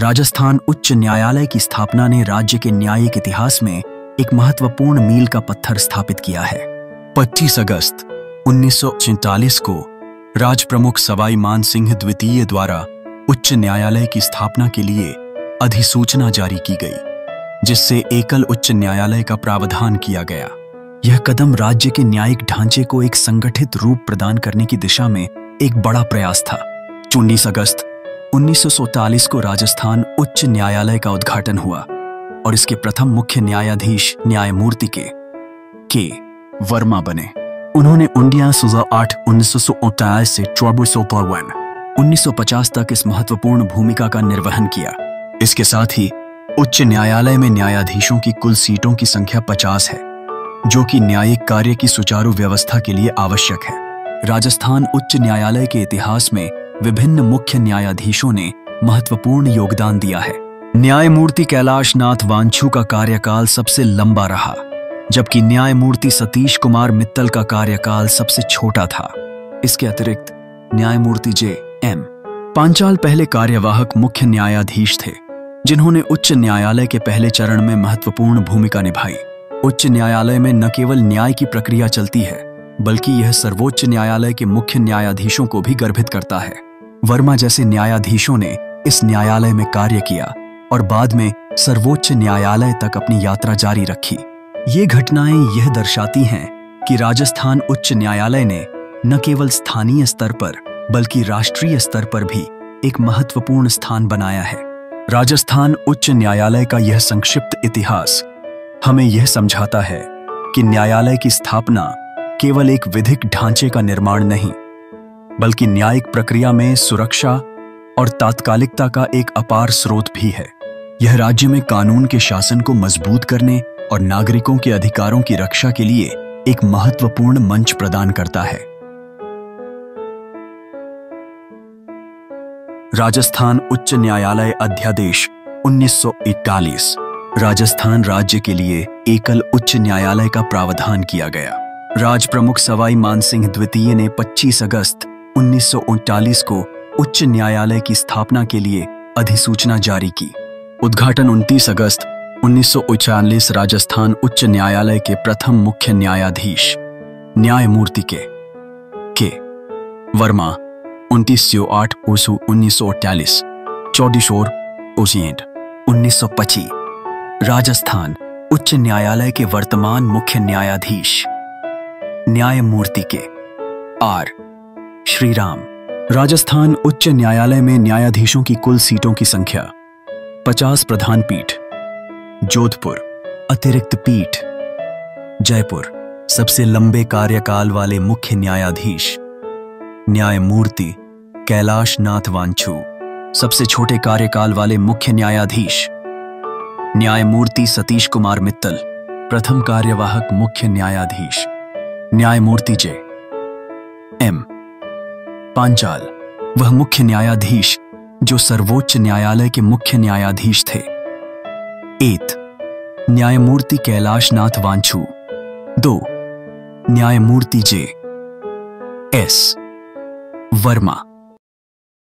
राजस्थान उच्च न्यायालय की स्थापना ने राज्य के न्यायिक इतिहास में एक महत्वपूर्ण मील का पत्थर स्थापित किया है। 25 अगस्त 1947 को राजप्रमुख सवाई मानसिंह द्वितीय द्वारा उच्च न्यायालय की स्थापना के लिए अधिसूचना जारी की गई, जिससे एकल उच्च न्यायालय का प्रावधान किया गया। यह कदम राज्य के न्यायिक ढांचे को एक संगठित रूप प्रदान करने की दिशा में एक बड़ा प्रयास था। 19 अगस्त 1947 को राजस्थान उच्च न्यायालय का उद्घाटन हुआ और इसके प्रथम मुख्य न्यायाधीश न्यायमूर्ति के वर्मा बने। उन्होंने इंडिया सुजा 8 1949 से 1950 तक इस महत्वपूर्ण भूमिका का निर्वहन किया। इसके साथ ही उच्च न्यायालय में न्यायाधीशों की कुल सीटों की संख्या 50 है, जो कि न्यायिक कार्य की सुचारू व्यवस्था के लिए आवश्यक है। राजस्थान उच्च न्यायालय के इतिहास में विभिन्न मुख्य न्यायाधीशों ने महत्वपूर्ण योगदान दिया है। न्यायमूर्ति कैलाश नाथ वांछू का कार्यकाल सबसे लंबा रहा, जबकि न्यायमूर्ति सतीश कुमार मित्तल का कार्यकाल सबसे छोटा था। इसके अतिरिक्त न्यायमूर्ति J.M. पांचाल पहले कार्यवाहक मुख्य न्यायाधीश थे, जिन्होंने उच्च न्यायालय के पहले चरण में महत्वपूर्ण भूमिका निभाई। उच्च न्यायालय में न केवल न्याय की प्रक्रिया चलती है, बल्कि यह सर्वोच्च न्यायालय के मुख्य न्यायाधीशों को भी गर्भित करता है। वर्मा जैसे न्यायाधीशों ने इस न्यायालय में कार्य किया और बाद में सर्वोच्च न्यायालय तक अपनी यात्रा जारी रखी। ये घटनाएं यह दर्शाती हैं कि राजस्थान उच्च न्यायालय ने न केवल स्थानीय स्तर पर बल्कि राष्ट्रीय स्तर पर भी एक महत्वपूर्ण स्थान बनाया है। राजस्थान उच्च न्यायालय का यह संक्षिप्त इतिहास हमें यह समझाता है कि न्यायालय की स्थापना केवल एक विधिक ढांचे का निर्माण नहीं, बल्कि न्यायिक प्रक्रिया में सुरक्षा और तात्कालिकता का एक अपार स्रोत भी है। यह राज्य में कानून के शासन को मजबूत करने और नागरिकों के अधिकारों की रक्षा के लिए एक महत्वपूर्ण मंच प्रदान करता है। राजस्थान उच्च न्यायालय अध्यादेश 1941 राजस्थान राज्य के लिए एकल उच्च न्यायालय का प्रावधान किया गया। राजप्रमुख सवाई मानसिंह द्वितीय ने 25 अगस्त 1939 को उच्च न्यायालय की स्थापना के लिए अधिसूचना जारी की। उद्घाटन 29 अगस्त 1939 राजस्थान उच्च न्यायालय के प्रथम मुख्य न्यायाधीश न्यायमूर्ति के वर्मा 29/8 1948 24 1925 राजस्थान उच्च न्यायालय के वर्तमान मुख्य न्यायाधीश न्यायमूर्ति के आर श्रीराम। राजस्थान उच्च न्यायालय में न्यायाधीशों की कुल सीटों की संख्या 50 प्रधान पीठ, जोधपुर अतिरिक्त पीठ, जयपुर सबसे लंबे कार्यकाल वाले मुख्य न्यायाधीश न्यायमूर्ति कैलाश नाथ वांछू, सबसे छोटे कार्यकाल वाले मुख्य न्यायाधीश न्यायमूर्ति सतीश कुमार मित्तल, प्रथम कार्यवाहक मुख्य न्यायाधीश न्यायमूर्ति J.M. पांचाल, वह मुख्य न्यायाधीश जो सर्वोच्च न्यायालय के मुख्य न्यायाधीश थे। 8 न्यायमूर्ति कैलाश नाथ वांछू। 2 न्यायमूर्ति J.S. वर्मा।